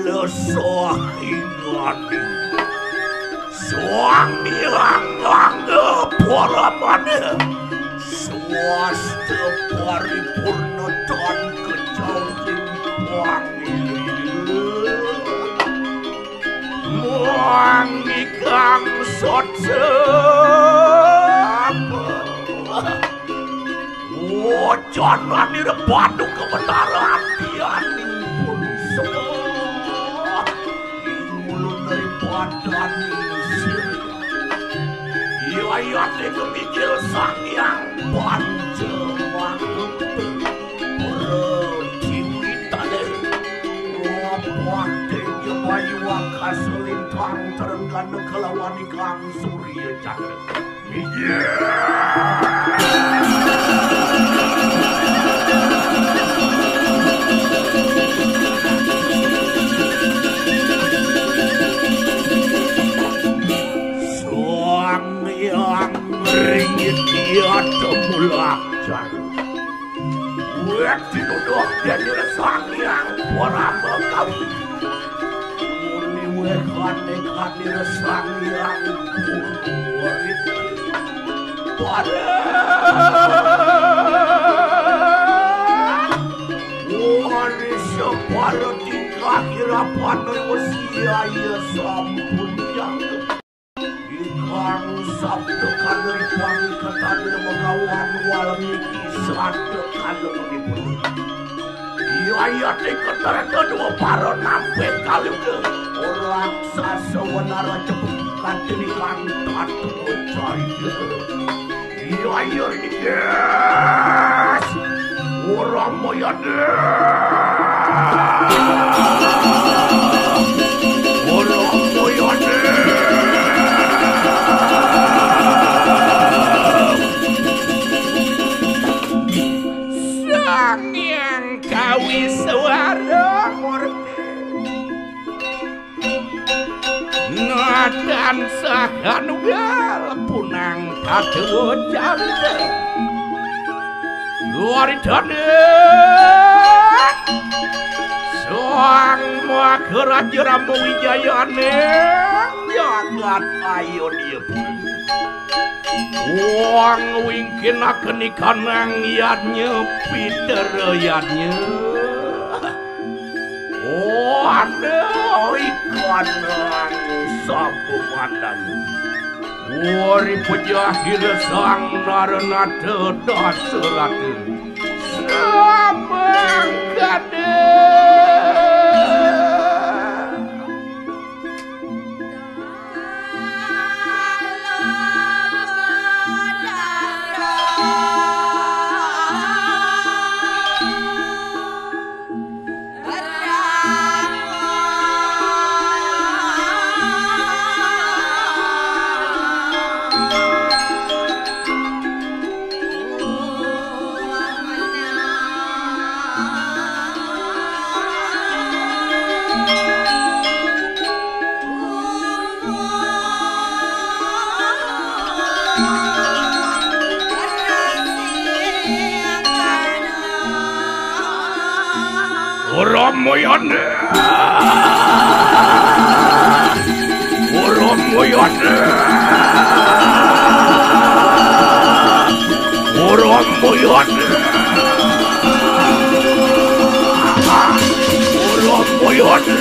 lesohingani Suang-ilang poramane swasta paripurna dan kejauhin wangi kang sotsapa wajanan irepadu kebenaran tianing pun semua mulun daripada ayatnya kemikir sang yang panjang berdiwitane wapwate bayu kaselintang terenggan kelawan ikang surya cakra ringit dia temulakan buat dinuduh dan diresang yang porama kami muni wekan diresang yang buat pada wani separuh tingkah hirapan usia ia sampun yang Kang sabda kader wangi ketadir magawan walmiki sabda kader dipun ayat ketar kedua para nampe kali ke orang sasawanara cepet kantini kantat cari ayat ini guys orang moyade orang moyade Wiswara murti nadan sahanugal punang kadewa janda waridane soang makaraja Rama Wijayane jagat ayo dia wong wingkinaken ikanang yadnya Peter yadnya waduh ikanang sabu mandan wari pejahir sang narenate daserate sabang gade Oromoyane Oromoyane Oromoyane Oromoyane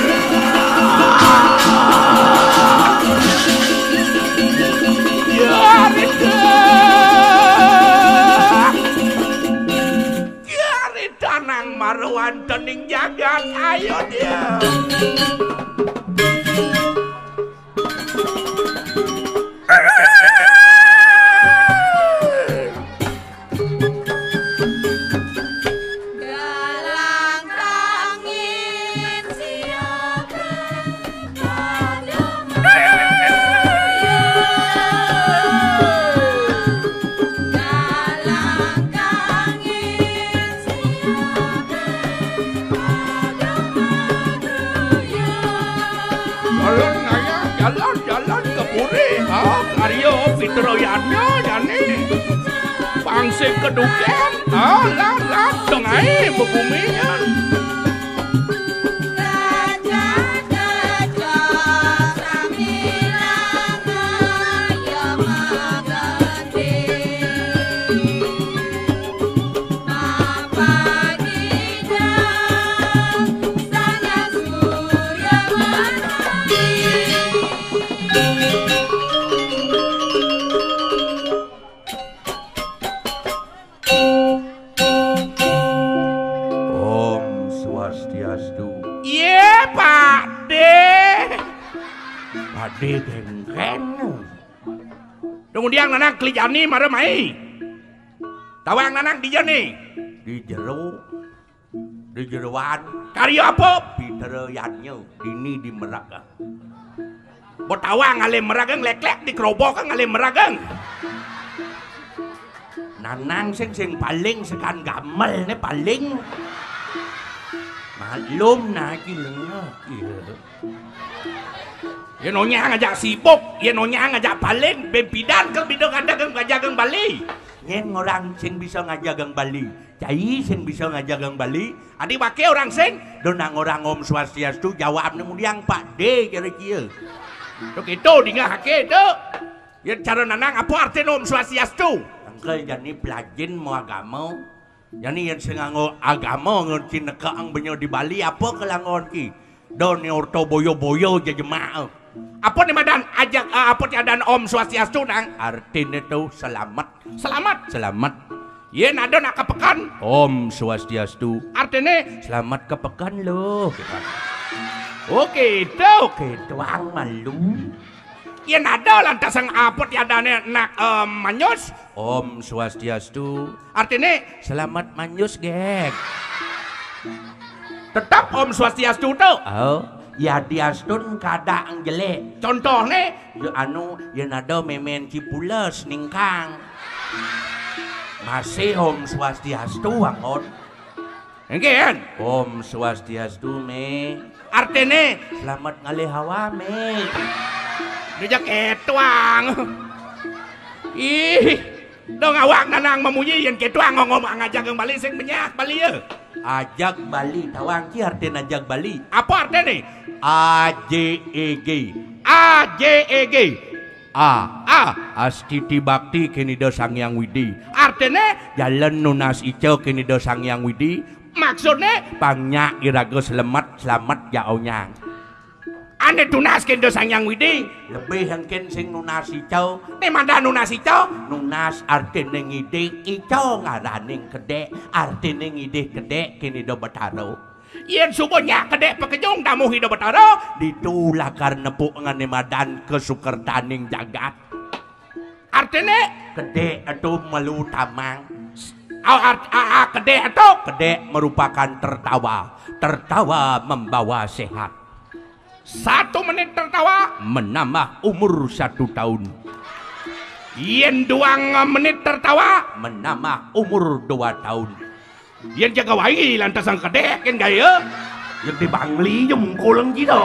Marwan tening jagat ayo dia jalan ke Puri Karyo Fitroyannya yani pangsi keduken lah tengah bebuminya digengken. Kemudian nanang kelijani maremai. Tawang nanang di nih. Di jeroan Karya apa? pitereyannya dini di Merak. Botawang ngale meragang lek-lek di kerobok ngale meragang. Nanang sing paling sekan gamel ne paling malum na kileng. Yen onya ngajak sibuk, yen onya ngajak paling bempidan ke bidang adagang ngajagang Bali. Nyen orang sing bisa ngajagang Bali. Cai sing bisa ngajagang Bali. Adi wake orang sing Donang orang Om Swastiastu jawab kemudian Pak D kira-kira. Tuk itu dingahake itu. Yen cara nanang apa artinya Om Swastiastu? Angkel jani pelajin mau agama. Jani yang sing nganggo agama ngerti nekaang benyo di Bali apa kelangon ki. Doni orto boyo-boyo jemaah. Apa nih madan ajak apa tiadan Om Swastiastu nang? Artinya tuh selamat. Selamat. Selamat. Yen ada nak kepekan. Om Swastiastu. Artinya Selamat kepekan lo. oke itu. Oke, doang malu. Yen ada lantas yang apa tiadane nak manyus. Om Swastiastu. Artinya Selamat manyus, gek. tetap Om Swastiastu tuh. Oh, ya diastun kadang jelek. Contohnya Ya anu, ya nado memen cipules ningkang. Masih Om Swastiastu wangon. kan? Om Swastiastu me. Artinya Selamat ngalih hawa me. dijak etuang. Ih, dong awak nanang memunyi yen ketuang ngomong ngajagang Bali sing banyak Bali ya. Ajak Bali, tawang ki artinya ajak Bali. Apa artinya? AJEG. AJEG. A. Astiti bakti kini do Sangyang Widi. Artinya Jalan nunas ijo kini do Sangyang Widi. maksudnya Pangnya irago selamat ya onyang. ane tunas kendo Sangyang Widi. Lebih hengken sing nunas ijo. Nih manda nunas itu. Nunas artinya ngidih ijo ngaraning kedek. Artinya ngidih kedek kini do Betaro. Yen subuhnya kedek pekejong damu hidup betaro. Ditulah karena ngane madan kesukertaning jagat. Artinya Kedek itu melu tamang. kedek itu Kedek merupakan tertawa. Tertawa membawa sehat. 1 menit tertawa. Menambah umur 1 tahun. Yen 2 menit tertawa. Menambah umur 2 tahun. Yen jaga wangi lantas ang kedek kan gaya. Yang di Bangli yung kulang gitu.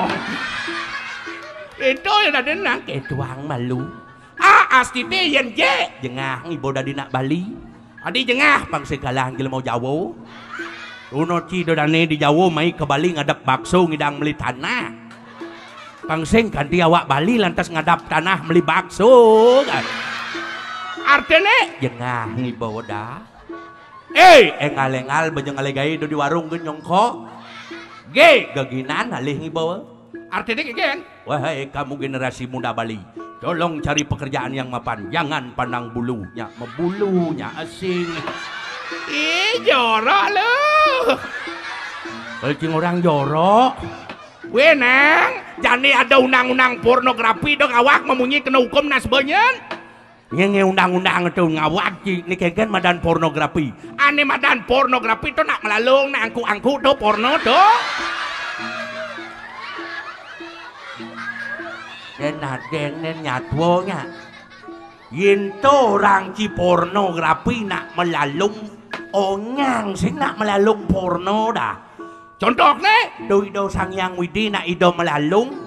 Itu yang ada nang. Ketuang malu. Astite yen je. Jengah iboda di nak Bali. Adi jengah. Pang segala gila mau Jawa. Uno cido dane di Jawa mai ke Bali ngadap bakso ngidang meli tanah. Pangseng ganti awak Bali lantas ngadap tanah meli bakso. Artinya Jengah iboda. engal-engal Bajang alegay do di warung genyong ko. G. Gaginan alih ngibawa. Artinya kan? Wahai kamu generasi muda Bali, tolong cari pekerjaan yang mapan. Jangan pandang bulunya, membulunya asing. Ih, jorok lu. Kencing orang jorok. Wenang, jani ada undang-undang pornografi dong awak memunyi kena hukum nas banyak. Nge undang-undang itu ngawak ini keken madan pornografi. Ane madan pornografi itu nak melalung nak angku-angku do porno do. Dan adeng nyatwonya. Yinto orang ci pornografi nak melalung onyang sing nak melalung porno dah. Contohnya Do ido Sangyang Widi nak ido melalung.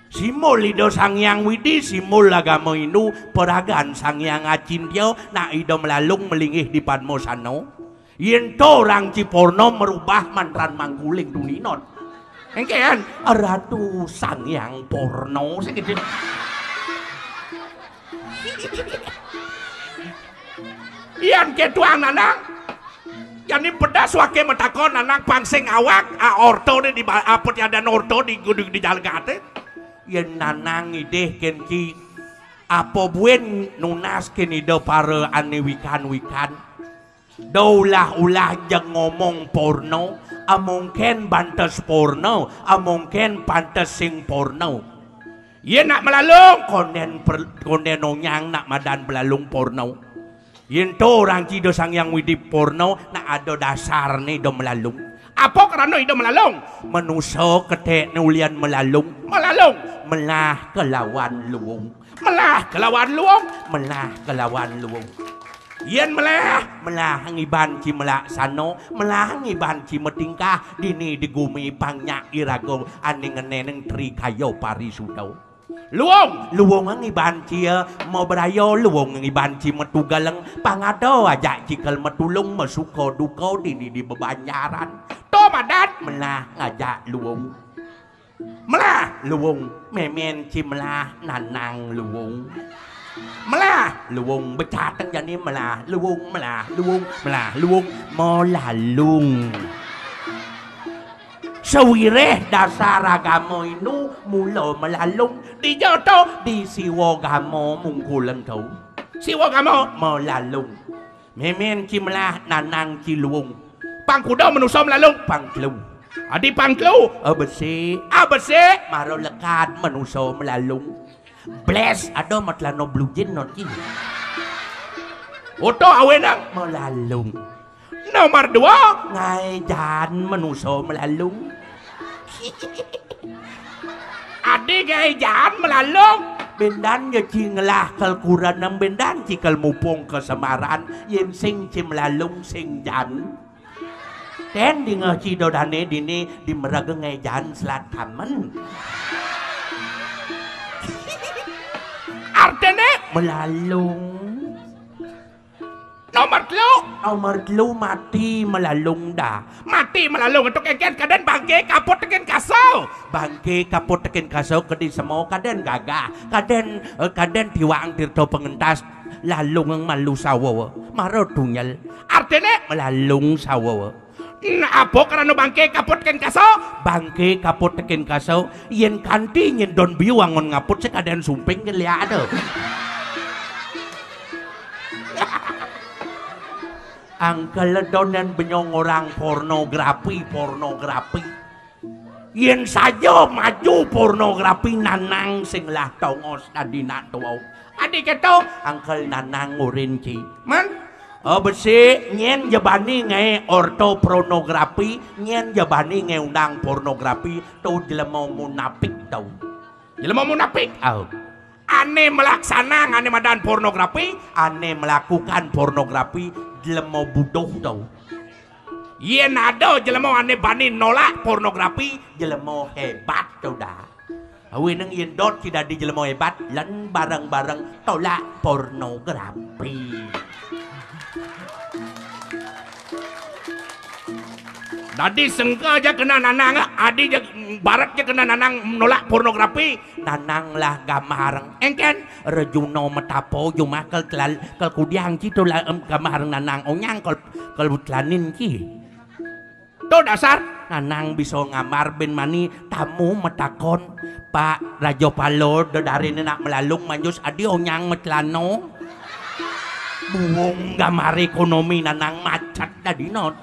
Simul ido Sangyang Widi simul agama inu peragan Sangyang Acintyo nak ido melalung melingih di Padmosano. Yinto orang Ciporno merubah mantran mangguling duninot. engkean Ratu Sangyang Porno segitu. Ian ketuang nanang. Jadi pedas wake metakon nanang pangsing awak orto di apa tiada orto di gudug di jalan kate. Yen nanang ideh kenki apa buen nunas kini do para ane wikan-wikan. Daulah ulah jeng ngomong porno, amungken bantes porno, amungken pantes sing porno. Yen nak melalung konden onyang nak madan belalung porno. Yen to orang cido sang yang widi porno nak ada dasar nih do melalung. Apa kerana ida melalung? Menuso ketek nulian melalung. Melalung Melah kelawan luwung. melah kelawan luang. Melah kelawan luwung. Yen melah Melah ngiban ci melak sano, melah ngiban ci metingkah dini digumi pangnya irago aning neneng tri kayo parisudau. luang Luwung ngiban ci mau berayo luwung ngiban ci metu galeng pangado ajak cikal metulung mesuko duko dini di bebanyaran. to madat Melah ngajak luwung. melah Luwung memen ci melah nanang luwung. melah Luwung becateng jani melah luwung melah luwung molalung. Sewireh dasar agama inu mula melalung di joto di siwo gamo mungkulang tau siwa kamu melalung. Memen ci melah nanang ci luwung pangkuda menusa melalung pangklu. adi pangklu Besi abese maro lekat menuso melalung. Bless ada matlano blue jean not ki oto awenang melalung. nomor 2 Ngai jan menuso melalung. adi gaya jalan melalung Bendan ya cinglah kalkuran ng bendan cikal mupong kesemaran yen sing ci melalung sing jan. Ten di ngaci dodane dini di meraga ngai jan selat kamen. artene Melalung. nomor 3 Nomor telu mati melalung dah. mati melalung untuk eken kaden bangke kapot teken kasau Bangke kapot teken kasau kedi semua kaden gagah. Kaden tiwang tirto pengentas lalung ang malu sawo. Maro tunyal artene melalung sawo. apa karena bangke kapot teken kasau Bangke kapot teken kasau yen kanti nyen don biwangon ngapot sekaden sumping gelia ada. Angkel donen benyong orang pornografi. Yen saja maju pornografi nanang sing lah tongos tadina tuau. adi keto Angkel nanang ngurinci. man Besi nyen jabani ngai orto pornografi, nyen jabani ngai undang pornografi, tu jelema munafik tau. jelema munafik Oh, ane melaksana ane madan pornografi ane melakukan pornografi jelema budoh tau. yen ada jelema ane bani nolak pornografi Jelema hebat tau dah. Awi nang yen dot tidak di jelema hebat, lan bareng-bareng tolak pornografi. Dadi sengka aja kena nanang, adi aja barat aja kena nanang menolak pornografi. Nanang lah gamarang. Engken Rejuno metapo jumakal kelal kudiang ci tola gamarang nanang onyang kal butlanin ki. to dasar Nanang bisa ngamar ben mani tamu metakon Pak Rajo Palo dari nak melalung manjus adi onyang metlano. Buong gamar ekonomi nanang macet tadi not.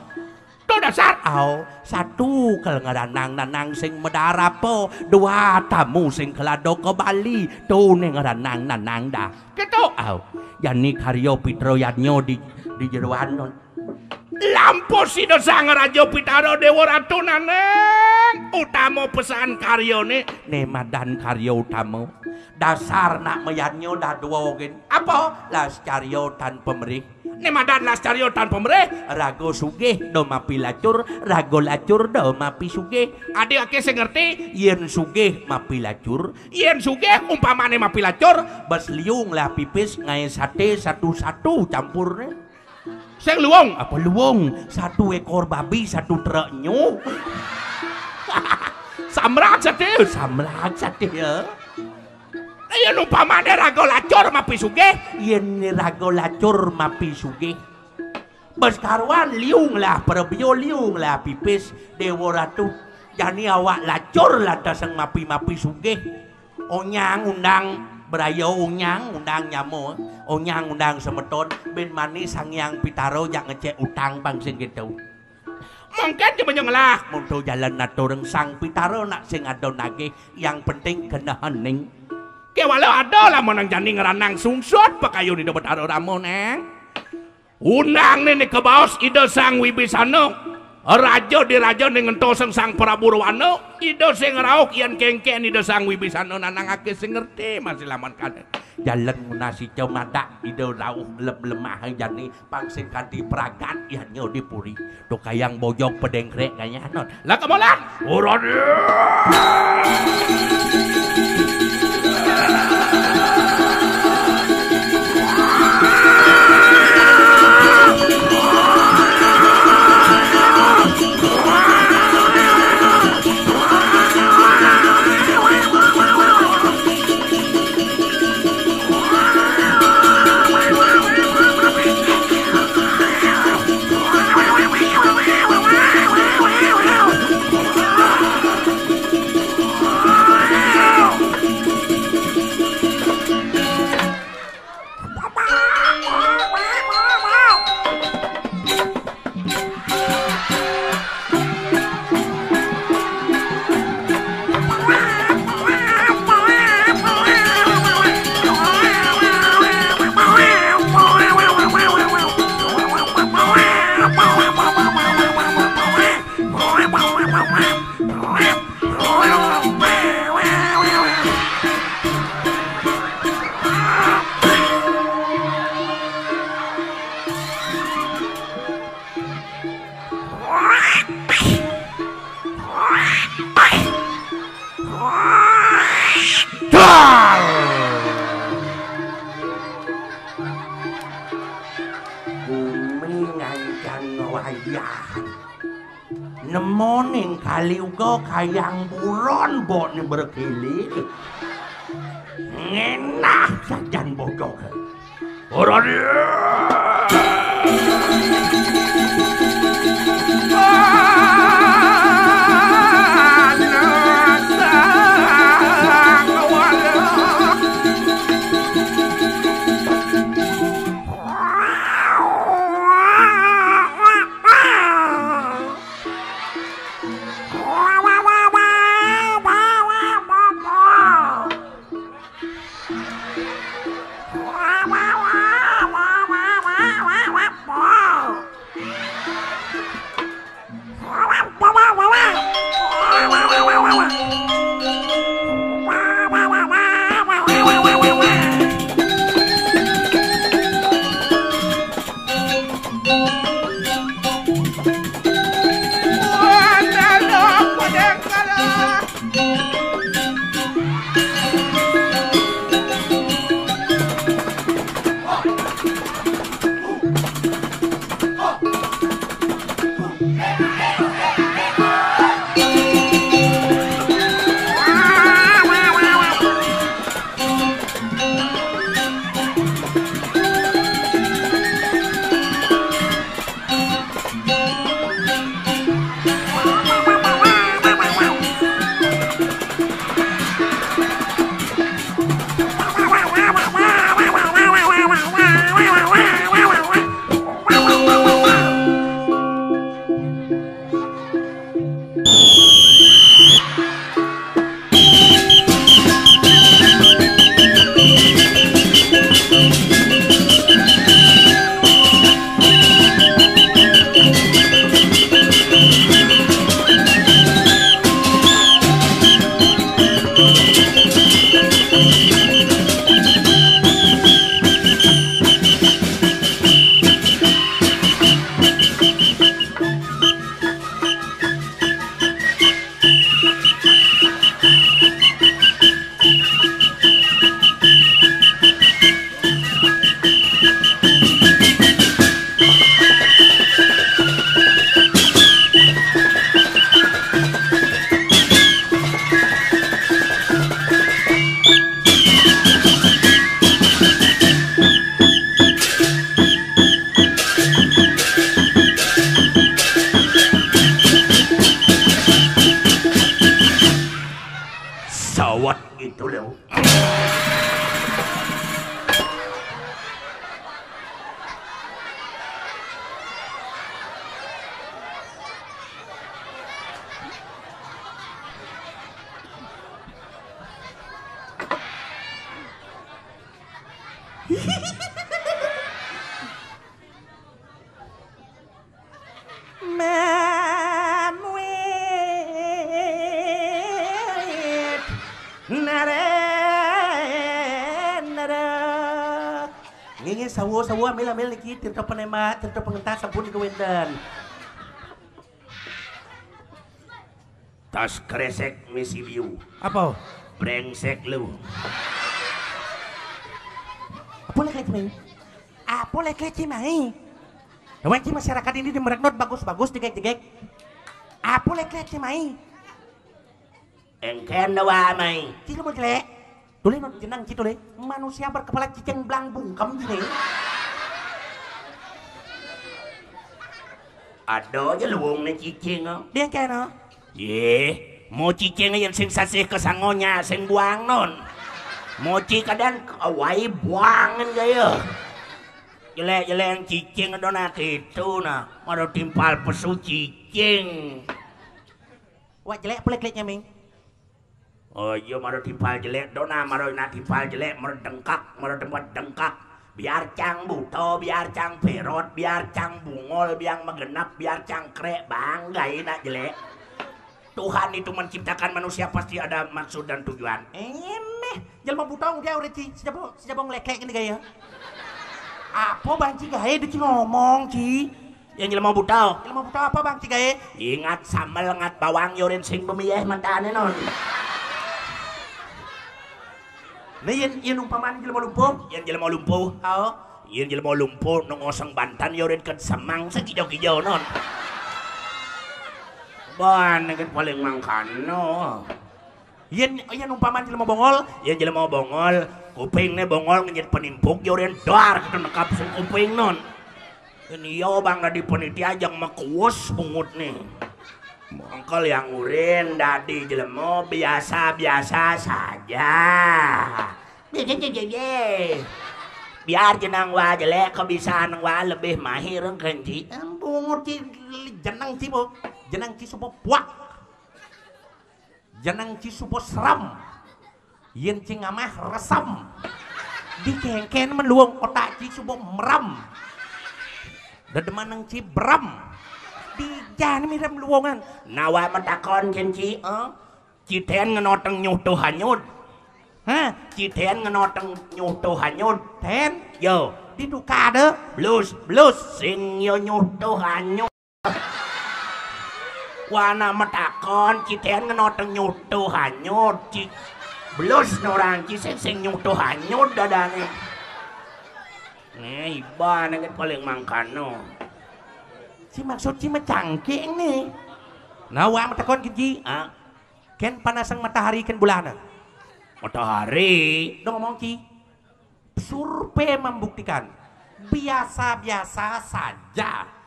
to dasar Aw, satu kalau ngaranang sing medarapo, dua tamu sing kelado ke Bali, tu neng ngaranang nanang dah. keto Aw, yani karyo Pitro Yanyo di jeruan non. lampu si dosa ngerajo pitaro dewa ratu nanang utama pesan karyone Nemadan karyo utama. Dasar nak meyanyo dah dua gen. apa Las karyo tan pemerih. nemadan las cariotan pemereh Rago sugih do mapi lacur, rago lacur do mapi sugih. adi ake sing ngerti Yen sugih mapi lacur, yen sugih umpamane mapilacur bas liung lah pipis ngai sate satu-satu campurnya. sing luwung Apa luwung? Satu ekor babi, satu treknyo. samrak sate Samlag sate ya. yen umpamane rago lacur mapi sugih Yen ni rago lacur mapi sugih. Bas karuan liung lah perebio liung lah pipis dewa ratu. Jani awak lacur lah dasang mapi sugih. Onyang undang berayo onyang undang nyamo. Onyang undang semeton ben manis sang yang pitaro yang ngecek utang bang sing gitu. mungkin cuma nyelah Untuk jalan nato sang pitaro nak sing ado nagih yang penting kena hening. Kewala ada lah menang jani ngeranang sungsut pakayu di dapat aro ramo neng. Unang nih ke baos ide sang Wibisana. Raja di raja dengan toseng sang Prabu Rawana. Ide sing rauk ian kengken ide sang Wibisana nanang ake sing ngerti masih laman kade. Jalan munasi cemada ide rauh lemah jani pangsing kanti peragat iannya dipuri. Do kayang bojok pedengkrek kayaknya non. Lah kemolan. Urut. Nemoning kali uga kayang buron bok ni berkili ngenah sajan bojok orang Manuit nare nare ngingi sawo ambil lagi tirta penema tirta pengentas sampun kewendan tas kresek misi view apa brengsek lu apa lek cimai Nawan masyarakat ini di Meraknot bagus-bagus digek-digek apa lek cimai engken dawa mai cilo mau jelek tule non jenang cito le manusia berkepala ciceng belang bungkem gini ada aja luwung na cicing dia kayak no ye mau cicing yang sing sasih kesangonya sing buang non moci kadang awai buangan gaya jelek yang cicing dona itu nah mau timpal pesu cicing wah jelek apa lek nyaming oh iya mau timpal jelek dona mau timpal jelek mau tempat dengkak biar cang buto biar cang perot biar cang bungol biar megenap biar cangkrek banggai nak jelek Tuhan itu menciptakan manusia pasti ada maksud dan tujuan. Jelma butong dia udah sejabong lekek ini gaya. Apa bang Cigae dia ngomong Ci? Yang jelma butong. Jelma butong apa bang Cigae? Ingat sambal ngat bawang yorin sing pemiyeh mantane non. Nah yang umpamaan jelma lumpuh. Yang jelma lumpuh. Oh. Yang jelma lumpuh nongoseng bantan yorin ket semang sekijau-kijau non. Ban kan paling mangkano. Yen umpamaan jelema bongol, yen jelema bongol, kupingnya bongol ngejit penimpuk yoren dar kita nekap sing kuping non. Ini yo bangga di peniti ajang makuwos pungut nih. Mangkal yang urin dadi jelema biasa-biasa saja. Biar jenang wa jelek kebiasaan wa lebih mahir kenci. Pungut jenang Ci po. Jenang Ci supo puak jenang Ci supo seram yen Ci ngamah resam di kengken meluang otak Ci supo meram dedemanang Ci beram di jan miram luongan nawa metakon kenci Citen ngenoteng nyuh hanyut Citen ngenoteng nyuh hanyut ten yo di duka deh blues sing yo nyuh hanyut wana metakon Citen ngenoteng nyutuh hanyut blus norang sing nyutuh hanyut dadane iba nangit paling mangkano si maksud Ci macangking nih nawa metakon Ci ken panasang matahari ken bulana matahari dong ngomong Ci survei membuktikan biasa-biasa saja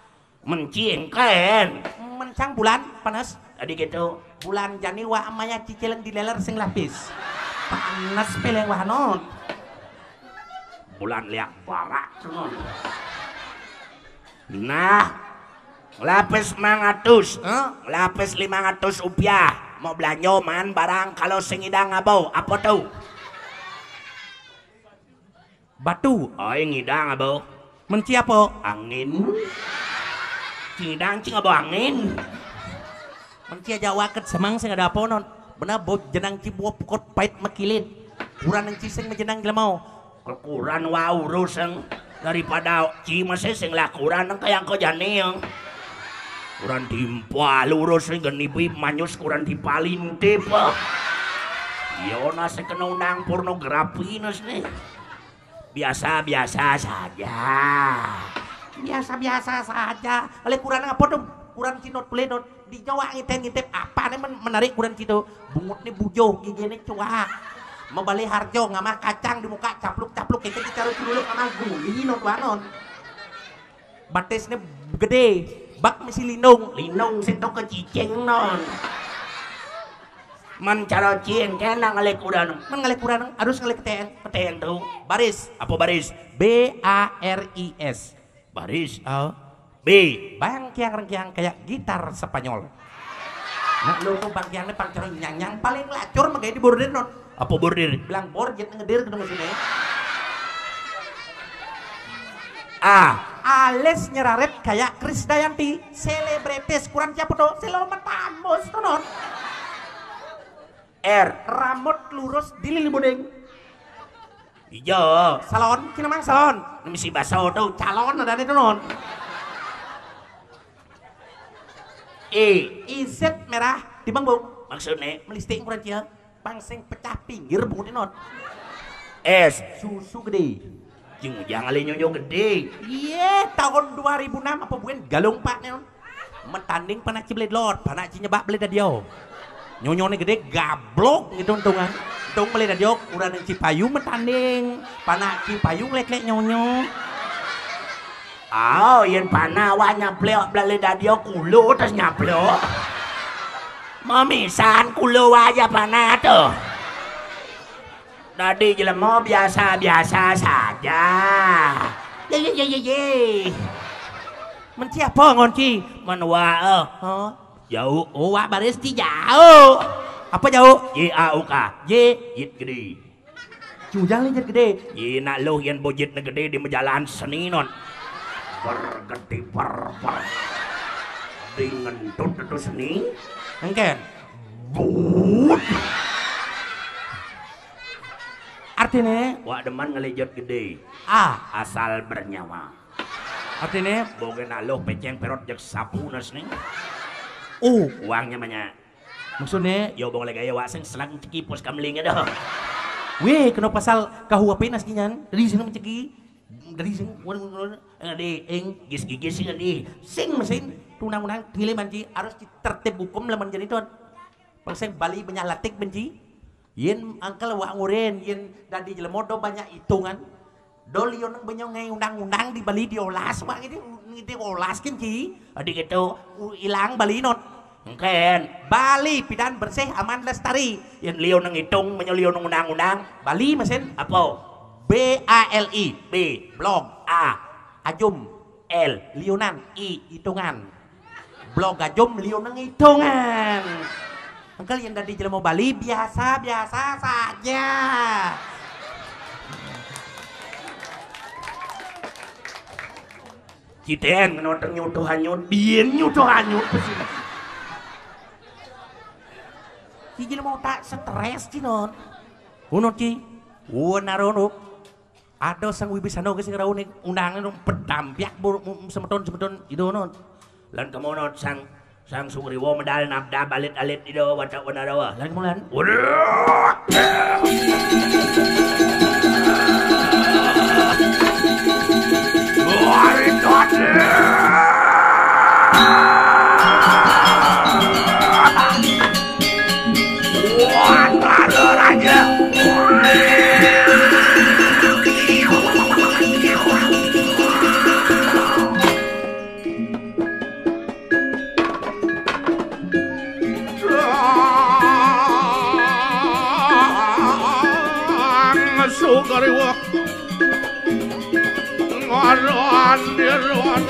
menciengken mencang bulan panas tadi gitu bulan jani wa amaya cicileng dileler sing lapis panas peleng wah non bulan liak barak non nah lapis 500 lapis 500 rupiah mau belanja man barang kalau sing idang abau apa tuh batu yang ngidang abau menci apa angin Cidang cing abo angin. Menci aja waket semang sing ada apa non. Benar bot jenang Ci buah pukot pait makilin. Kurang nang Ci sing majenang jelema. Kekuran wa uruseng daripada Ci masih sing lakuran nang kayang ko jani yang. Kurang timpal urus sing genipi manyus kurang dipalintip. Yo nasi kena undang pornografi nas nih. Biasa-biasa saja. Biasa-biasa saja. Oleh kurang apa tuh? Kurang cinot peledot di Jawa ngintip apa nih menarik kurang citu. Bungut nih bujo gigi nih cuak. Mau balik harjo ngamah kacang di muka capluk-capluk kita ditaruh dulu ngamah guli non wanon. Batisnya gede, bak misi linung situ ke cicing non. Man cara cing kena ngalek kurang. Man ngalek kurang harus ngalek keten tuh. Baris. Apa baris? BARIS. Baris. Oh. B. Bangkiang-rengkiang kayak gitar Spanyol. Nah, lu tuh bangkiangnya pangcering nyang paling lacur makanya di bordir non. Apa bordir? Bilang bordir ngedir ke sini. Ales nyeraret kayak Krisdayanti, selebritis kurang siapa tuh, Selometamus tuh non. R, rambut lurus di lili bodeng. Iya. Salon, kina mang salon. Misi baso tuh. Calon ada itu non. Iset merah di bang bu. Maksudnya melistik kurang cia, bangseng pecah pinggir bu non. S, susu gede. Jangan nyonyo gede. Iya, tahun 2006 apa bukan galung pak non. Mentanding panak ciblet lot, panak nyebak beli dadio. Nyonyone gede gablok gitu untungan. Untung beli dadio udah nang Cipayung mentanding. Panak Cipayung lek-lek nyonyo. Yen panah wa nyaplok beli dadio kulo terus nyaplok. Mamisan kulo aja panah tuh. Tadi jelema biasa-biasa saja. Ye. Menci apa ngonci? Menwa jauh. Oh, wak baris ti jauh. Apa jauh? JAUK. Jit gede. Jujang linjat gede. Ye nak loh yang bojit na gede di majalan seni non. Bergede per. Dengan tuh seni. Engken. But. Artinya? Wak deman ngelejot gede. Asal bernyawa. Artinya? Bogen aloh peceng perot jak sapu nas nih. Uangnya banyak. Maksudnya? Yo boleh gaya wak sing selang ceki pos kamlingnya dah. Weh, kenapa pasal kahuape nas kinyan? Dari sini menceki. Dari sini. Gis ngadi. Sing mesin. Tunang-unang pilih manci harus tertib hukum laman jadi ton. Pangseng Bali banyak latik benci. Yen angkel wak nguren, yen dadi jelemodo banyak hitungan. Doli yang banyak ngai undang-undang di Bali diolas, wak ini diolas kan ci. Adik itu hilang Bali non. Engken. Bali pidan bersih aman lestari. Yen liau nang hitung, menyeliau nang undang-undang. Bali mesin apa? BALI. B. Blog. Ajum. L. Liunan. Hitungan. Blog ajum liu nang hitungan. Angkel yang dari jelema Bali biasa-biasa saja. Citen nonton nyutuh-nyut, dien nyutuh-nyut kesini. Si jelema tak stres cinon. Uno ci. Narono. Ada sang wibisano ke sing raune undangan pedampiak semeton itu non. Lan kemono sang sugriwo medal nabda balit alit itu wacak wanarawa. Lan kemulan. Sugriwo ngaron diron.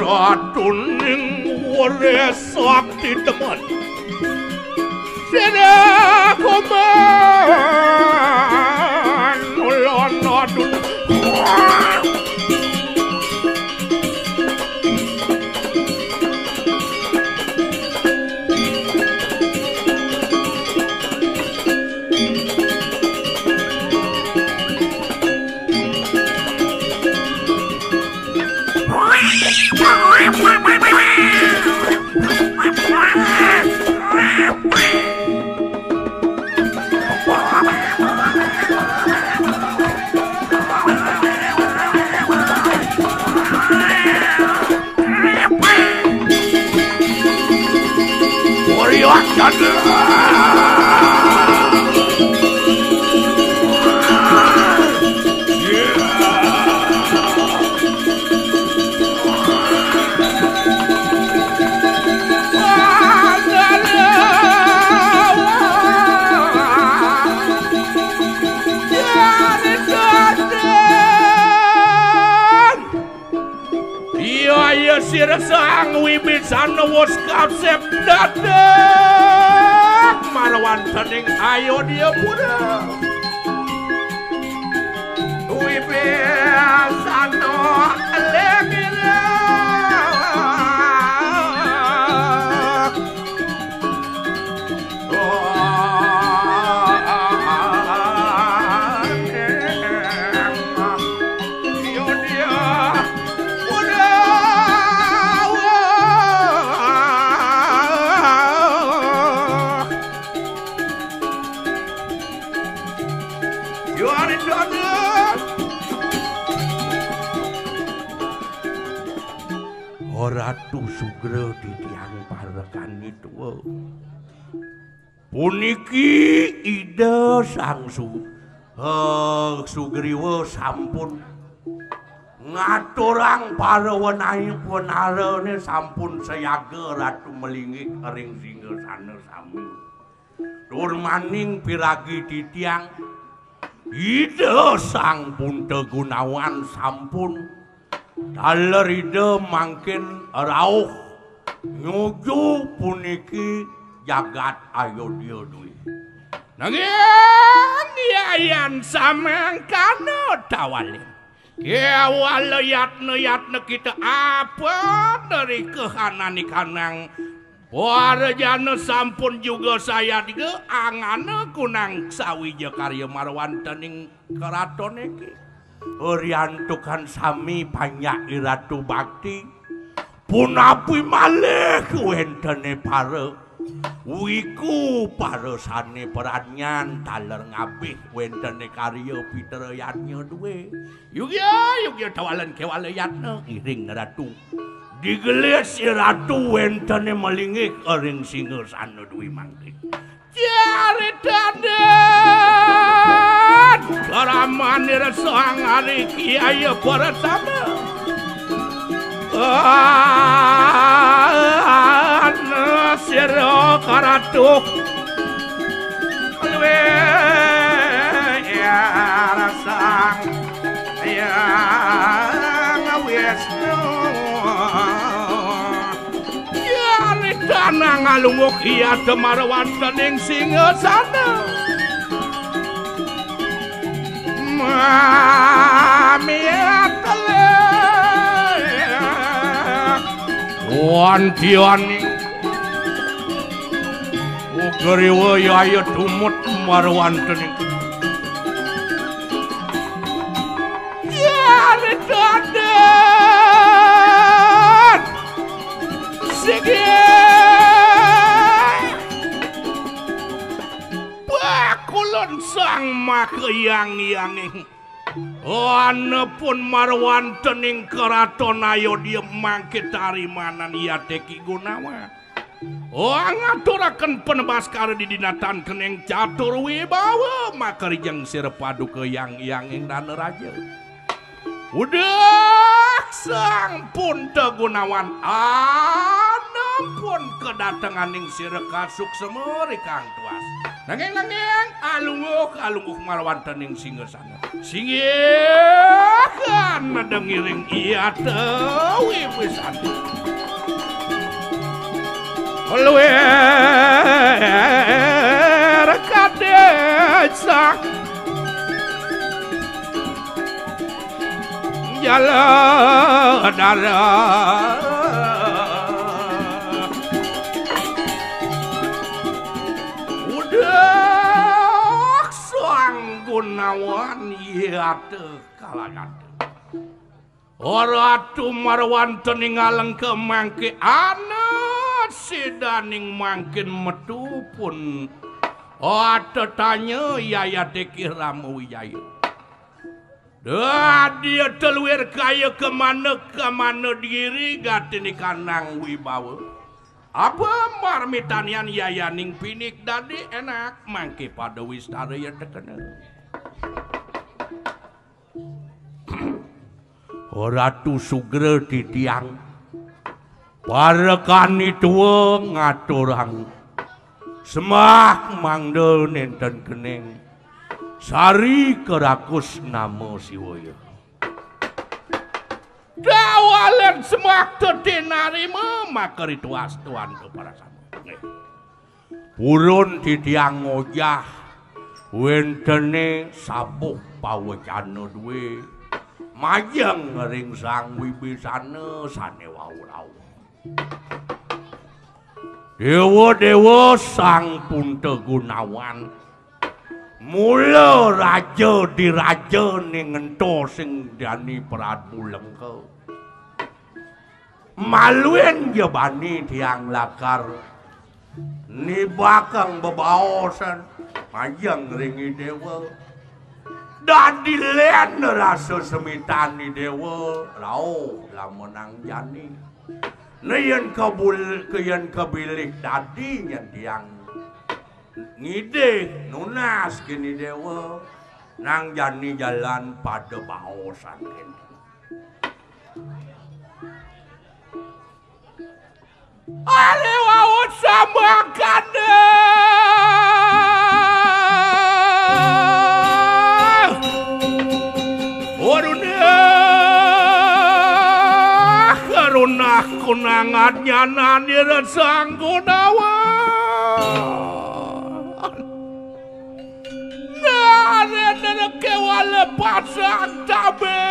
Ratuning wore sakti teman. Sena kuman ulon adun. Sira Sang Wibisana wis kasep dadak marwantening Ayodya Pura. Wibisana legina Ratu Sugra ditiang parekan itu puniki Ida Sang Sugriwa sampun ngaturang parawenarane sampun sayaga Ratu Melingik ring Singgasana sami tur maning piragi ditiang Ida Sang Punta Gunawan sampun daler ide mangkin rauh nyuju puniki jagat Ayodya duwi. Nanging yayan samangkana tawalin. Kewalayatna kita apa dari kehanani kanang warjana sampun juga saya diga angana kunang sawija karya marwantening keraton iki. Oriantukan sami banyak Ratu Bakti punapi malih wentene para wiku parasane peranyan taler ngabih wentene karya pitrayatnya duwe yugya tawalan kewalayatna iring Ratu digelis Ratu wentene melingik ring Singgasana duwe mangke jare dadan karamane sang ari Kiai Baratama ana sira karatu luwe ya rasang ya ngawisno dana ngalunguk iya marwantening Singgasana mamiatale wantiani ugriwa yaya tumut marwantening yari dadan sige bakulon sang makayang-yanging ana pun marwantening keraton Ayodya mangke tarimanan Yateki Gunawan ngaturaken penebaskara di dinatan keneng catur wibawa makarijeng sira paduka yang-yanging dan raja udah sang Punta Gunawan pun kedatanganing sira kasuk semeri kang tuas nanging alunguk marwantening Singgasana singgihan dengiring iya tewi pisan luwer kadesa jala darah udah sang Gunawan iya teh kalagate Ratu marwantening alengke mangke ana sedaning mangkin metu pun tetanya Yayateki Ramawijaya dia teluir kaya kemana diri gatini kanang wibawa apa marmitanian yayaning pinik dadi enak mangke pada wistara yang terkenal Ratu Sugra ditiang parekani tua ngaturang semak mangda nenten keneng sari kerakus namo siwaya dawalan semaktu dinarima maka itu astuan tu para samu. Purun titiang ngojah wentene sabuh pawecana duwe majeng ring Sang Wibisana sane wau-wau. Dewa-dewa Sang Punta Gunawan mula raja diraja ning ento sing dani Prabu Lengke. Maluen jabani tiang lakar nibakang bebaosan majeng ringi dewa. Dan dilen rasa semitani dewa rau lamunang jani. Neyen kabul keyen kabilik dadi nyen tiang ngide nunas kini dewa nang jani jalan pada baosan kini. Ale wawut samakan karunah kunangannya nanir Sang Gunawan nare kewala pasang tabe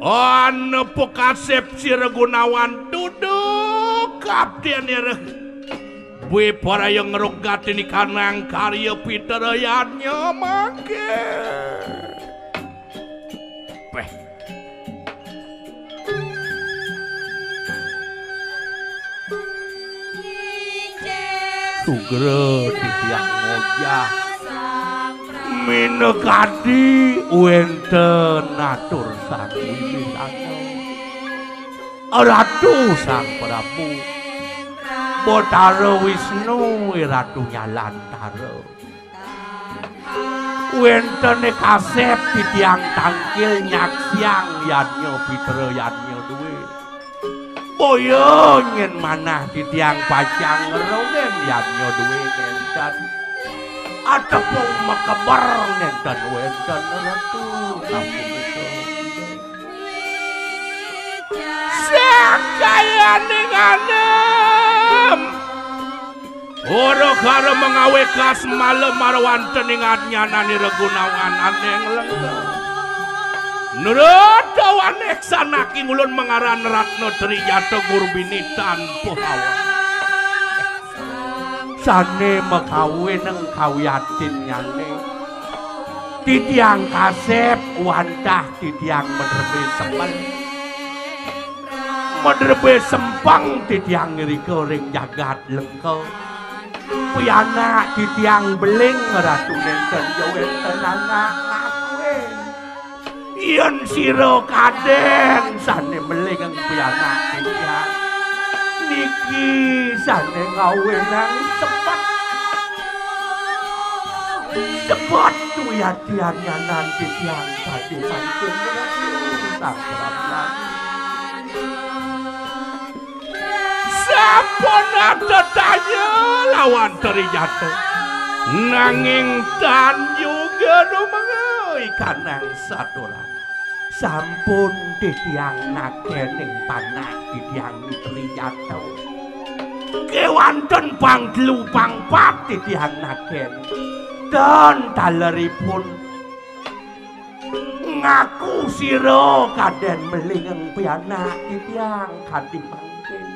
anu pokasep Sira Gunawan duduk kapten ireh bue para yang ngerogat ini kanang karya piterayannya make peh Sugera titiang ngojah minekadi wenten natur Sang Wibisana Ratu Sang Prabu Batara Wisnu Ratunya Lantara wentene kasep titiang tangkil nyaksiang yanyo pitra yanyo duwe boyo nyen manah titiang pacang ngerogen yanyo duwe nenten atepung mekeber nenten wenten ratu kampung itu sakaya ninganem ora karo mengawe kas malem marwan teningatnya nani Gunawan aneng Lengke nurut dawan eksanaki ngulun mengaran Ratna Trijatha Gurbinitan Pohawa sane mekawe neng kawiyatin nyane titiang kasep wantah titiang menerbe sempel menerbe sempang titiang ngeriko ring jagat Lengke piyana titiang beling ratu nenten jawenten anak ngakwen yen sira kaden sane beling ang piyana titiang niki sane ngawe nang sepet tuyatian nyanan titiang tadi santun ratu Sang Prabu sampun tetanya lawan Trijatha nanging tan juga rumengeuy kanang saturan sampun titiang nakening panah titiang Trijatha kewanten pangtelu pangpat titiang naken dan taleripun ngaku sira kaden melingeng pianak titiang kanthi mangken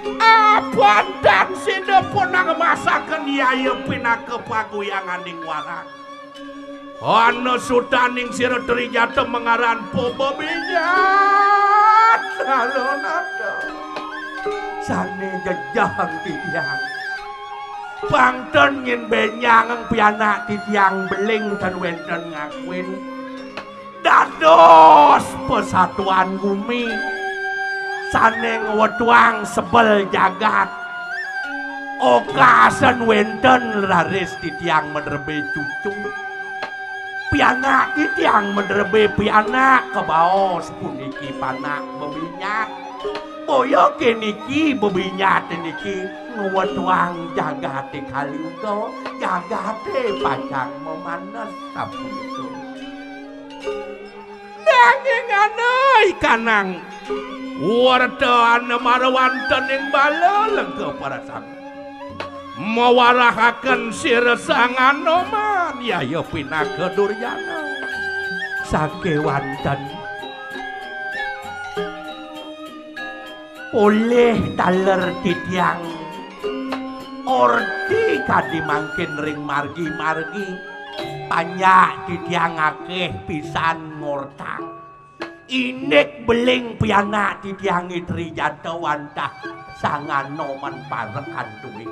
abandan sinepun ngemasaken yaya pinake paguyanganing warang ana sutaning Sira Trijatha mengaran Pobeminyak alonata sane jejang titiang bangten yen benyang pianak titiang beling dan wenten ngakwin dados persatuan bumi saneng wetuang sebel jagat okasen wenten laris titiang menerbe cucu pianak titiang menerbe pianak kebaos puniki panak beminyak boyo keniki beminyak niki wetuang jagate kaliuga jagate pacang memanes sapunika Nanging anai kanang warta marwanten ing baleleng keparasang mawarahaken siresang Anoman yaya pinaka Duryana sakewanten oleh taler titiang ordi kadimangkin ring margi-margi banyak titiang akeh pisan ngortang inek beling pianak titiang itri jatawantah sang Anoman parekan duwe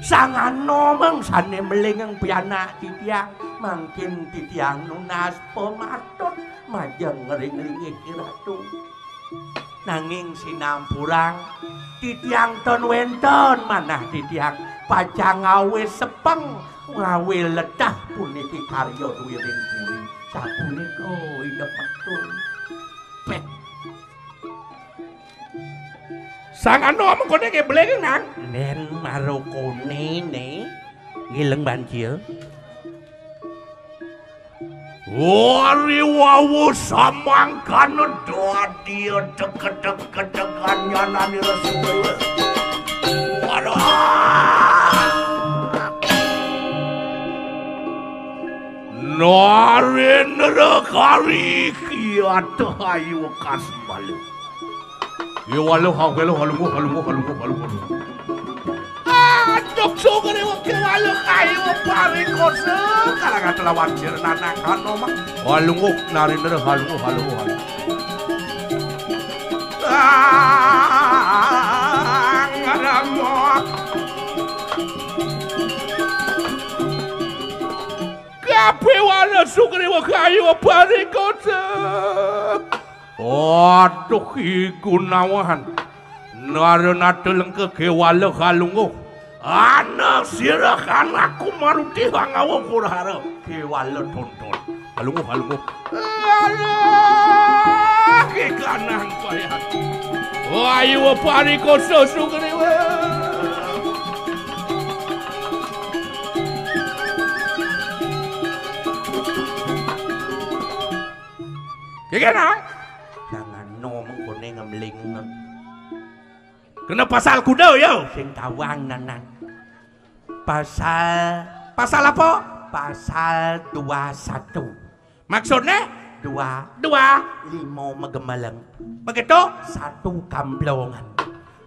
sang Anoman sane melingeng pianak titiang mangkin titiang nunas pematut majeng ring-ringih kiratu nanging sinampurang titiang ton wenten manah titiang pacang ngawe sepeng ngawe ledah puniki karya duwiring buri sapunika idep metul pek sang Anoman kene ke beleng nang nen marokone ne ngileng banjir wari wawu samangkan doa dia deket-deket-dekan nyanani Rasulullah waduh narin rekari kiat ayu kasbal ya walu halu Dok sugere wake walu kayu paring kose kalangan telawan sir nanang Anoman halunguk narinere halungu ngaramok kape walu sugere wake kayu paring kose aduh iku nawahan narena deleng ke walu halunguk anak sirakan aku maruti hangawa kurhara kewala tonton halungu alah kekanang payah ayo pariko sosugre kekanang jangan nomong kone ngemling kena pasal kuda yo sing tawang nanang pasal apa? Pasal 21 maksudnya? 2 limo megemaleng begitu? 1 kamplongan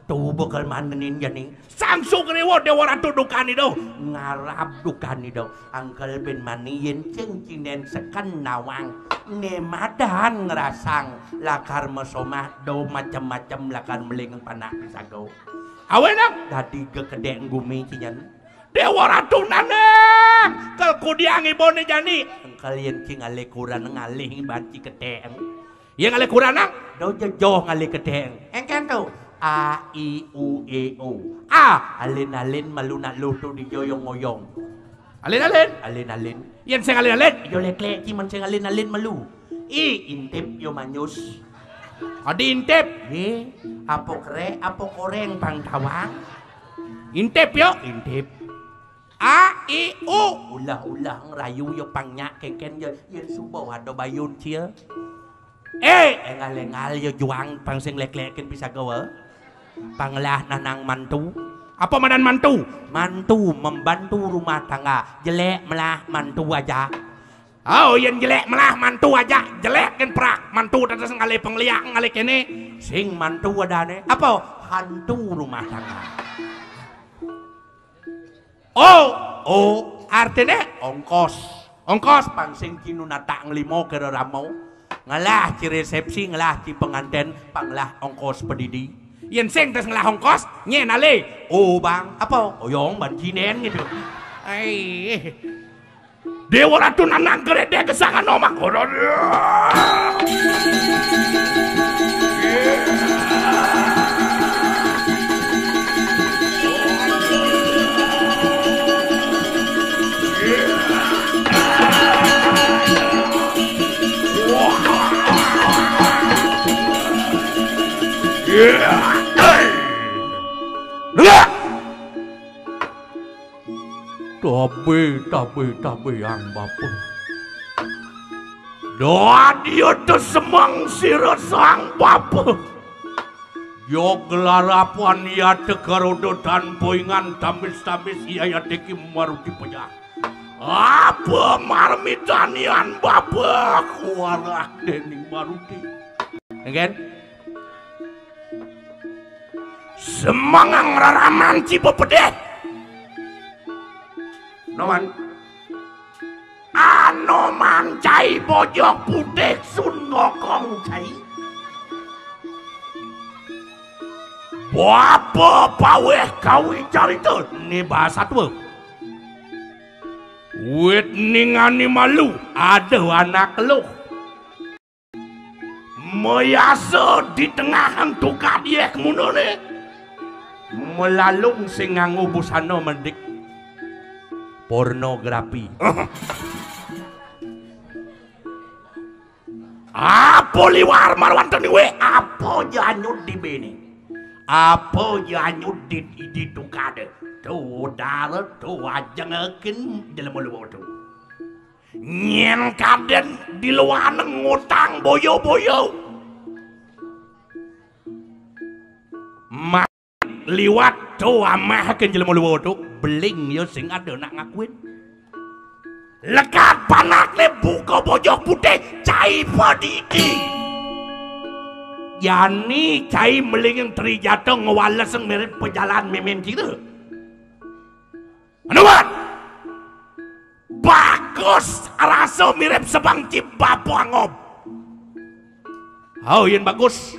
tuh bakal manenin jani sang sugriwo dewa ratu dukani do ngarap dukani do angkel ben maniin cengcinen seken nawang nemadan ngerasang lakar mesomah do macam-macam lakar melingeng panak pisago awenang tadi kekedek ngumi cinyan dewa ratu naneng kelku diangi bone jani kalian cing ale kurang ngalih banci kedeng yang ale kurang nang do jojo ngalih kedeng engken tuh A I U E O A alin-alin malunak lutu di joyong ngoyong alin-alin yang sing alin-alin yo lek-lek ciman sing alin-alin malu I intip yo manyus adi intip ye apo koreng pang tawang intip yo intip A I U ulah ngerayu yo pangnya keken yo yen subo ado bayun cia engal-engal yo juang pang sing lek-lekin bisa gawa panglah nanang mantu apa madan mantu membantu rumah tangga jelek melah mantu aja oh yang jelek melah mantu aja jelek kan prak mantu tetes ngale pengliak ngale kene sing mantu adane apa hantu rumah tangga artinya ongkos pangsing kinunata ngelimo kira ramau ngalah ci resepsi ngalah ci penganten panglah ongkos pedidi yen sing tes ngalah ongkos nyen ale bang apa oyong ban cinen gitu dewa ratu nanang gerede kesangan omak Tapi ang bapun doa dia tersemang sira sang bapa. Yo gelarapan ya tegarodo dan poingan tamis-tamis iya teki maruti pejah. Apa marmitanian bapa kualah dening maruti. Again. Semangang raraman Cipepedeh. Noman. Anoman cai bojok putih sun ngokong cai. Bapa paweh kawi carita ni bahasa tua. Wit ningani malu ada anak lu. Mayasa di tengah hantu kadiek munone. Melalung sing nganggo busana mendik pornografi. Apa liwar marwanten we? Apa janyut di bene? Apa janyut di tukade? Tu dara tu ajengekin dalam luar tu. Nyen kaden di luar ngutang boyo-boyo. Liwat tu amahkeun jelema luar tu beling yo sing ada nak ngakuin. Lekat panakne buka bojok putih cai padiki. Yani cai melingin trijata ngewaleseng mirip pejalan mimin kita. Anuan bagus rasa mirip sebang cibapo angob. Oh yen bagus.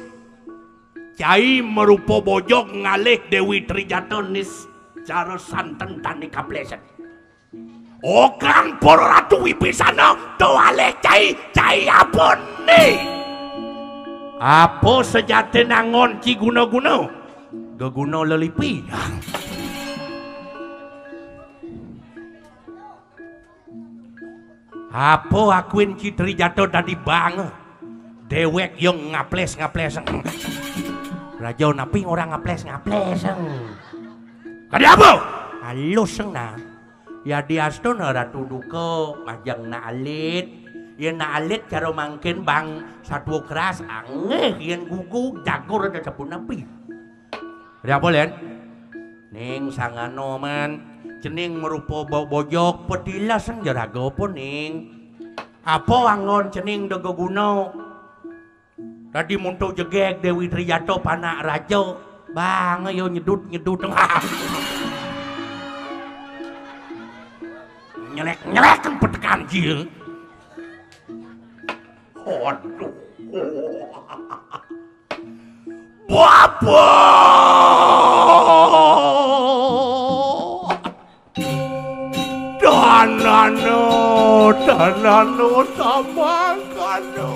Cai merupa bojok ngalih Dewi Trijata nis cara santen tani kapleset. Okan para ratu Wibisana toaleh cai apa nih? Apa sejati nangon ci guna-guna? Geguna lelipi. Apa akuin ci Trijata tadi bang? Dewek yang ngaples. Raja napi orang ngaples. Kadi apa? Halus na. Ya diastona ratu duka majang na alit. Yen na alit cara mangkin bang satu keras angeh yen gugu jago rada sabun napi. Kadi apa len? Ning sangano man cening merupa bojok petilas ang jaraga apa ning? Apa angon cening daga guna? Tadi muntuk jegek Dewi Trijata panak raja bang ayo nyedut nyelek kan petekan jil. Aduh Bapa danano tambangkano.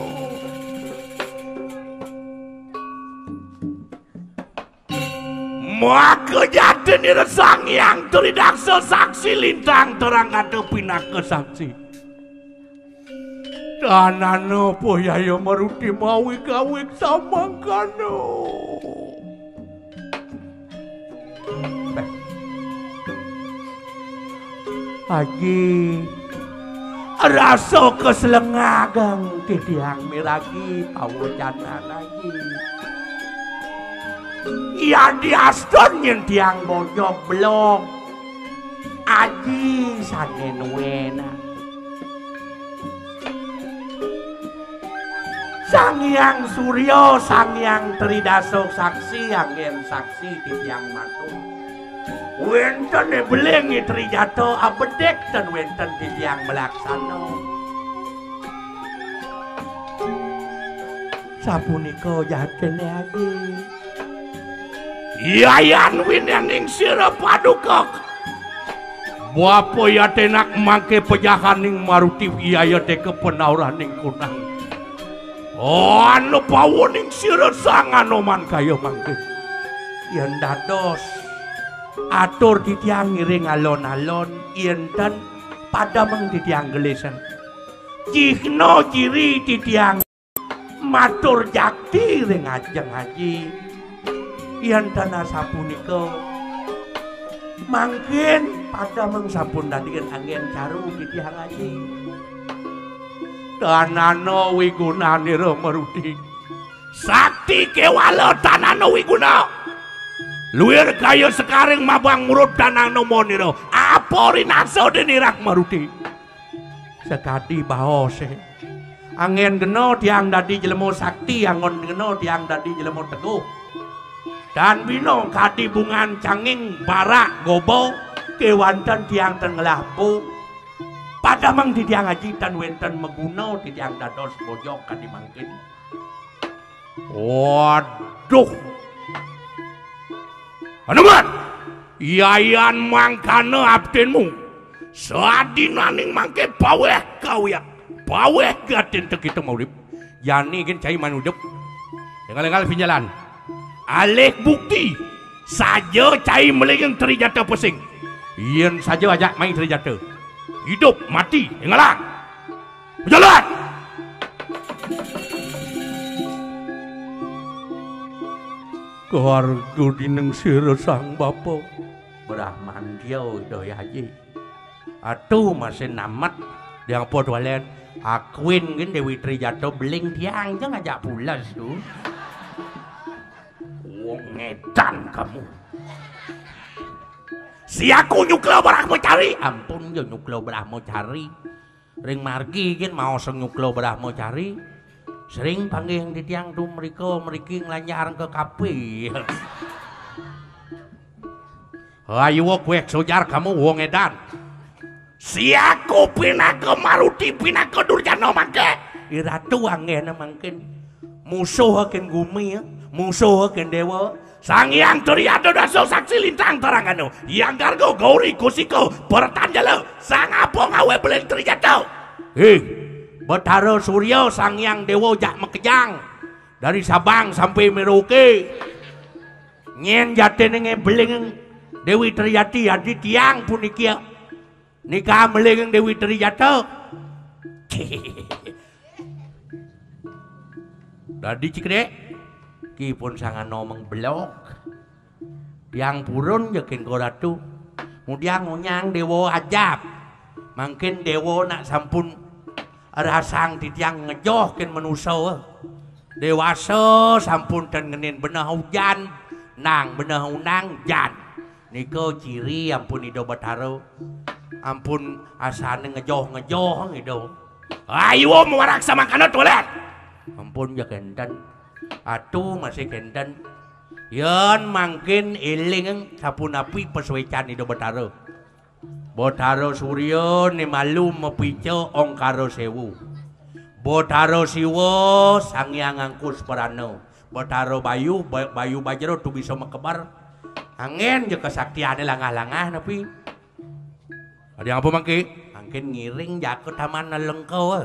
Maka jatuh ni sang yang teridaksa saksi lintang terang ada pinaka saksi. Danano poyaya maruti mawi kawik samangkano. Haji rasa keselengagang titiang miragi pawajanan lagi. Ya diaston yang tiang bojok belum aji sanen wena Sang Hyang Surya Sang Hyang Tridasok saksi angin saksi di tiang matu wenten belengi Trijata abedek dan wenten di tiang melaksana sapunika jatene aji Yayan winening sira paduka. Bapa ya tenak mangke pejahaning maruti iya te kepenauraning kunang. Oh anu pawoning sira sang anoman kaya mangke. Yen dados atur titiang ngiring alon-alon yen dan padameng titiang gelesan. Jihno ciri titiang matur jakti ring ajeng haji. Yen tanah sapunika mangkin pada mengsampun dadikeun angin caru titiang haji. Tanano wigunanira Marudi. Sakti kewala tanano wiguna. Luwir kaya sekarang mabang murut tanano moniro. Apa rinaso denirak Marudi. Sekadi bahose. Angin geno tiang dadi jelemo sakti, angon geno tiang dadi jelemo teguh. Dan bino kadi bungan canging barak gobo kewanten tiang tengelahu. Pada mang di tiang ajitan wenten meguna di tiang dados bojok kadi mangkin. Waduh. Anuman, yayan mangkana abdenmu. Sadinaning mangke baweh kau ya. Baweh gaten tekitu maurip. Yani kan cai manudep. Dengal-dengal pinjalan. Alih bukti saja cai melengeng terijata pesing. Yen saja ajak main terjatuh. Hidup mati dengalan. Berjalan. Keluarga dineng sira sang bapa Brahman diau doi haji. Atuh masih namat yang podolen akuin kan Dewi Trijatha beling tiang jangan ngajak pulas tuh. Wong edan kamu. Si aku nyuklo barah mau cari. Ampun yo nyuklo barah mau cari. Ring margi kan mau seng nyuklo barah mau cari. Sering panggil di tiang tu meriki ngelanyar ke kape. Ayo kuek sojar kamu wong edan. Si aku pindah ke Marudi pindah ke Durjana mangke. Iratu angin mungkin musuh akan gumi musuh akan dewa. Sang Hyang Triada Dasa saksi lintang tarangano. Yang gargo gauri kusiko pertanjala. Sang apa ngawe beleng Trijatha. Bathara Surya Sang Hyang Dewa jak mekejang dari Sabang sampai Merauke. Nyen jatene ngebeling Dewi Trijati adi tiang punikia nikah meleng Dewi Trijatha. Dadi cikre ki pun sangan nomeng blok. Tiang purun yakin ko ratu. Mudiang ngunyang dewa ajab. Mungkin dewa nak sampun rasang titiang ngejoh ken manusia dewasa sampun dan ngenin benah hujan nang benah unang jan niko ciri ampun ido Bathara ampun asane ngejoh ido. Ayo mewarak sama kana toilet ampun ya kenten atuh masih kenten yen mangkin eling sapunapi pesuecan ido Bathara. Bathara Surya ni malu mepico ongkaro sewu. Bathara Siwa Sang Hyang Angkus Prana. Bathara Bayu Bajra tu bisa mekebar. Angin je kesaktiane langah-langah napi. Ada apa mangke? Mangkin ngiring jak ke taman lengkau.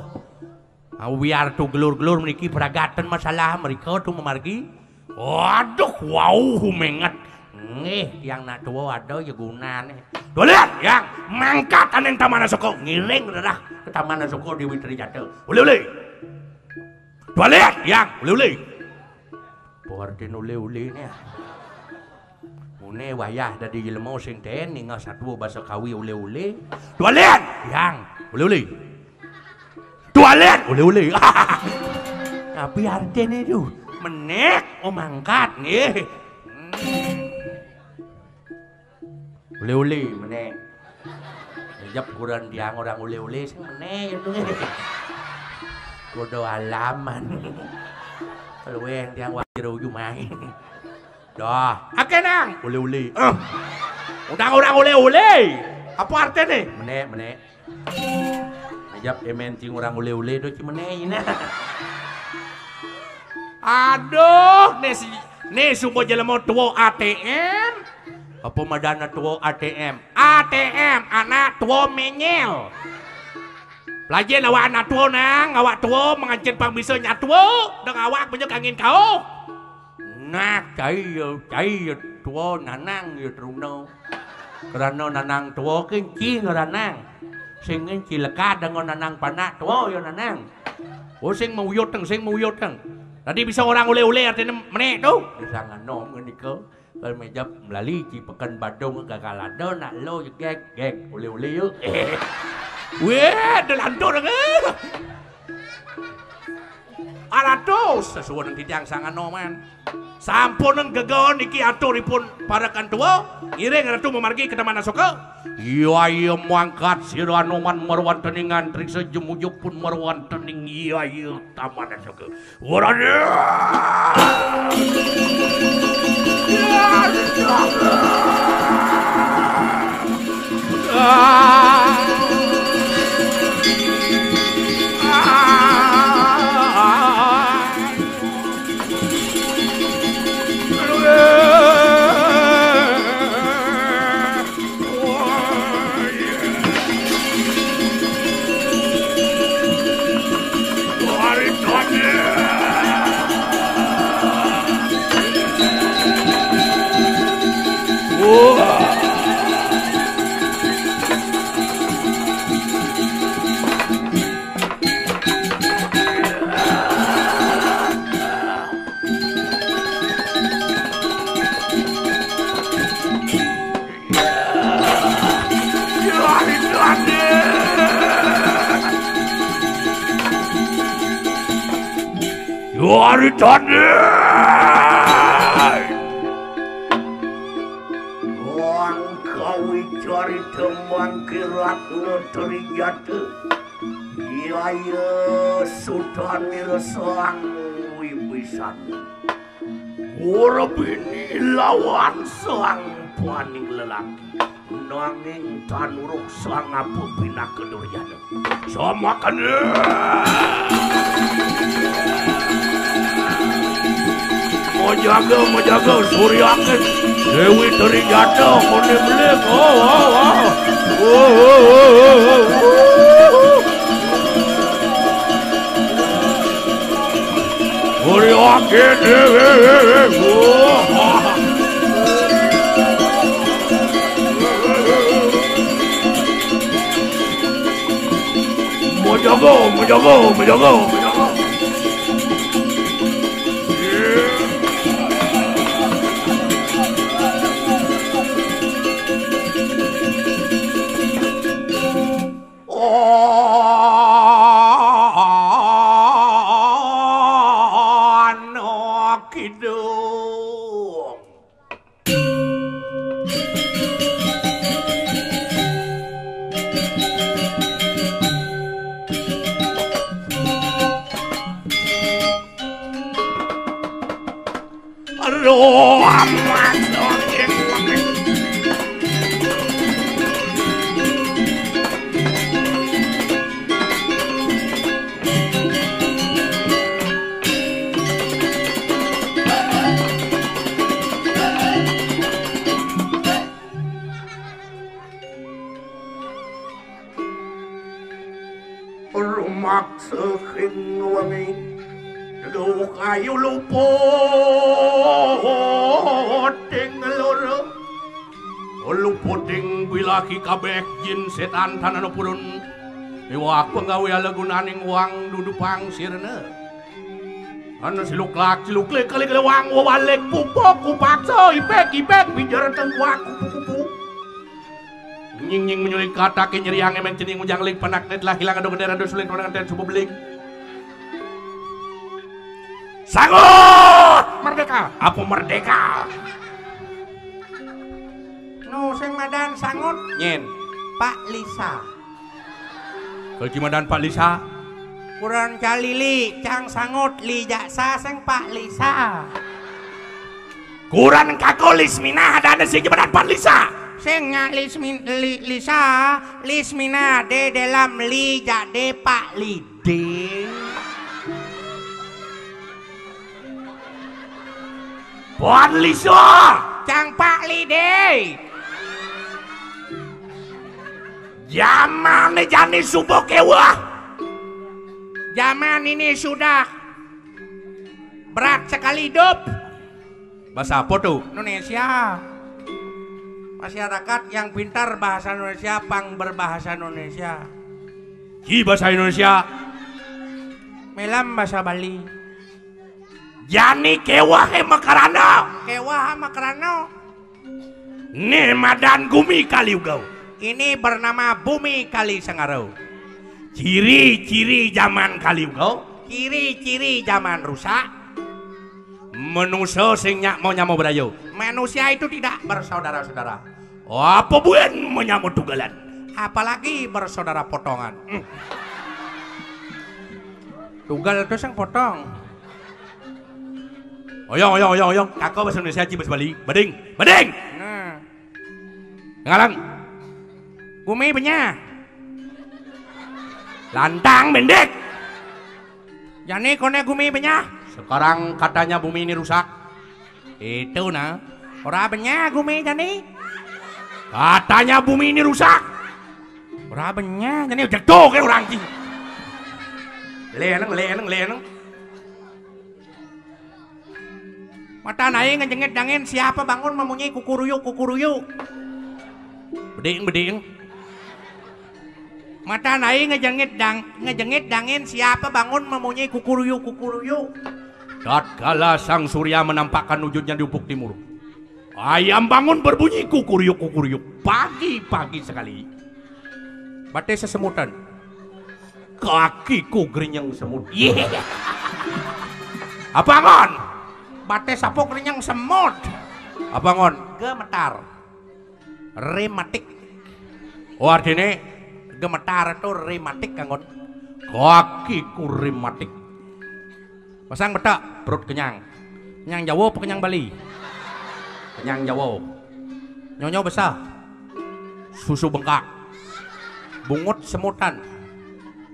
Biar tu gelur-gelur meniki peragatan masalah mereka tu memargi. Waduh wow mengat. Yang nak tua ada ya gunane. Lihat yang mangkat aneng Taman Soko ngiring dah ke Taman Soko Dewi Trijatha. Ule. Lihat yang ule. Porten ule ni. Mune wayah dari ilmu sing ten ningal satu bahasa kawi ule. Lihat yang ule. Lihat ule. Tapi arten itu menek mangkat nih. Ule menek. Jap kurang tiang orang ule sing menek itu. Bodo alaman. Luweng tiang wajiru main. Dah, akeh nang ule. Udang orang ule. Apa artinya? Menek. Jap emen cing orang ule do cimenek ina. Aduh, nih semua jelema tua ATM. Apa madana tua ATM? ATM anak tua menyel. Pelajaran awak anak tua nang, awak tua mengancin pang bisa nyatua, deng awak banyak angin kau. Nah, cai tua nanang ya teruna. Kerana nanang tua kenci ngeranang. Sing kenci lekat dengan nanang panak tua ya nanang. Oh sing mauyot teng. Tadi bisa orang ule artinya menek tu. Bisa nganom ngenika. Kalau mejap melalui Cipekan Badung gagalado nak lo gek ule yuk. Weh, delantur ke? aratos sesuai dengan titiang sangan noman sampun gegawan iki aturipun para kantua iring ratu memargi ke mana soka iya mangkat sira anoman marwan tening ngantri sejemujug pun marwan tening iya tamana soka warane Hari tadi, Wang kawi cari teman kirat ngeteri jatuh. Iya sudah niresang wibisan. Urap ini lawan sang paning lelaki. Nanging tanuruk sang apu bina keduryana. Sama kan mau jaga suryakin Dewi Teri Jatuh muni belik suryakin Dewi mau jaga Rumak seking wangi Duh kayu luput Ting loro Luputing bilaki kabeh jin setan tanah purun Iwak penggawe alagunaning wang dudupang sirna Anu siluk lek kali wang wawalek pupok kupakso ipek bijar tengwak kupu-kupu Nying menyulik kata kenyeriang emang cening ujang lik penaknet lah hilang adu gendera adu sulit pandangan dan subuh beling Sangut! Merdeka! Apa merdeka? Sing madan sangut Nyen Pak Lisa Kalau madan Pak Lisa Kurang calili cang sangut li jaksa sing Pak Lisa Kurang kakolis minah ada sing madan Pak Lisa Sing Lisa Lismina de dalam li jade Pak Lide Pak Lisa cang Pak Lide Zaman jani subuh kewah Zaman ini sudah berat sekali hidup Bahasa apa tuh? Indonesia Masyarakat yang pintar bahasa Indonesia pang berbahasa Indonesia Ki bahasa Indonesia Melam bahasa Bali Jani kewah makarana Kewah makarano Nih madan gumi kaliugau Ini bernama Bumi Kali Sengarau Ciri-ciri zaman kaliugau Ciri-ciri zaman rusak. Manusia sing nyak mau nyamo berayo. Manusia itu tidak bersaudara-saudara. Apa buen menyamo tugalan? Apalagi bersaudara potongan. Tugal itu yang potong. Oyong. Kakak bahasa Indonesia Cibes Bali. Bading. Nah, Ngalang. bumi benya. Lantang mendek. Jani kone bumi benya. Sekarang katanya bumi ini rusak. Itu nah. Ora benya bumi jani. Katanya bumi ini rusak. Ora benya jani. Jatuh ke orang cing. Leneng. Mata naik ngejengit dangin siapa bangun mempunyai kukuruyuk. Beding. Mata naik ngejengit dangin siapa bangun mempunyai kukuruyuk. Tatkala sang surya menampakkan wujudnya di ufuk timur, ayam bangun berbunyi kukuryuk. Pagi sekali. Bate sesemutan. Kakiku gerinyang semut. Apa ngon? Bate sapok renyang semut. Apa ngon? Gemetar. Rematik. Oh artinya Gemetar itu rematik kangon. kakiku rematik. Pasang betak, perut kenyang. Kenyang Jawa apa kenyang Bali? Kenyang Jawa. Nyonya besar. Susu bengkak. Bungut semutan.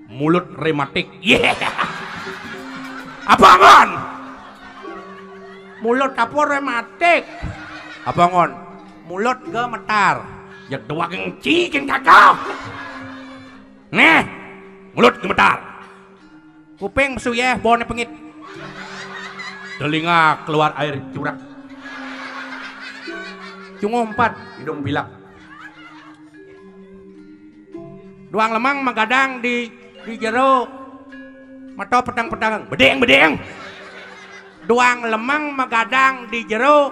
Mulut rematik. Apa ngon? Mulut apa rematik? Apa ngon? Mulut gemetar. Ya doang cikin kakak. Nih, mulut gemetar. Kuping mesuyeh, bone pengit. Telinga keluar air curah. Cungu 4. Hidung bilak. Duang lemang magadang di jero. Mata pedang-pedang. Bedeng. Duang lemang magadang di jero.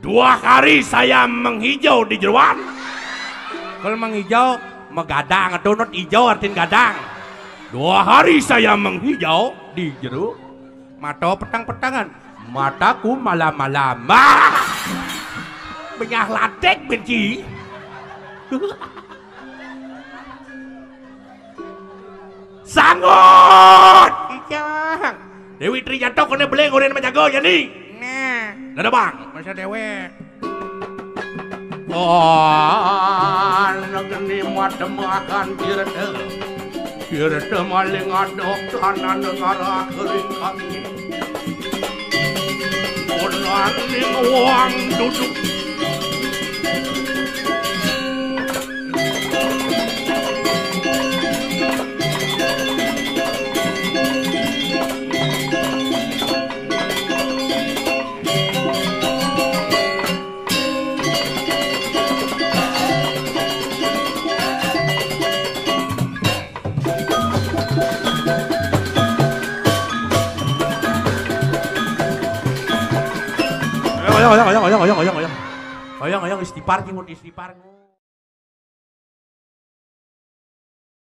2 hari saya menghijau di jeruan. Kalau menghijau magadang atau not hijau artinya gadang. 2 hari saya menghijau di jeru. Mata petang-petangan. Mataku malam-malam. Benyah ladek benci. Sangot. Ijang. Dewi Trijanto kena beleng orang menjaga jadi. Nah, Nada bang. masa dewe. Oh, negeri madem akan direde. Direde maling adok tanah negara kering kami. Unaning uang duduk. Oyong istighfar, istighfar.